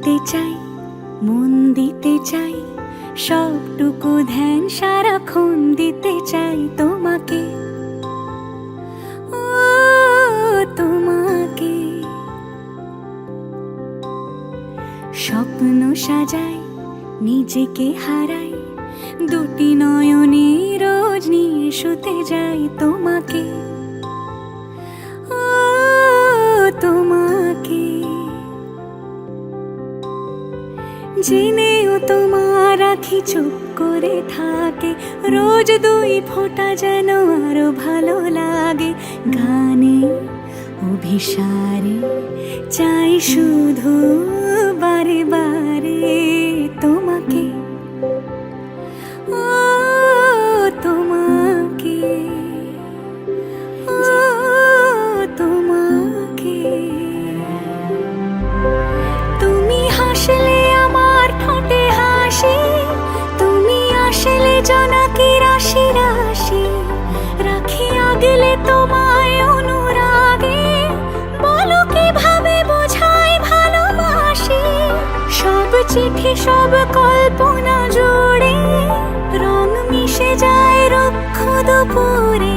দিতে চাই, মন দিতে চাই, সবটুকু ধ্যান সারাক্ষণ দিতে চাই তোমাকে, ও তোমাকে। স্বপ্ন সাজাই, নিজেকে হারাই, দুটি নয়নে রোজ নিয়ে শুতে যাই তোমাকে, ও তোমাকে। জেনেও তোমার আখি চুপ করে থাকে, রোজ দুই ফোঁটা যেন আরো ভালো লাগে। গানে অভিসারে চাই শুধু বারে বারে তোমাকে, ও তোমাকে, ও তোমাকে। তুমি হাসলে আমার ঠোঁটে হাসি, তুমি আসলে জোনাকি রাশি রাশি, রাখি আগলে তোমায় অনুরাগে, বলো কিভাবে বোঝাই ভালোবাসি। সব চিঠি সব কল্পনা জুড়ে রং মিশে যায় রুক্ষ দুপুরে।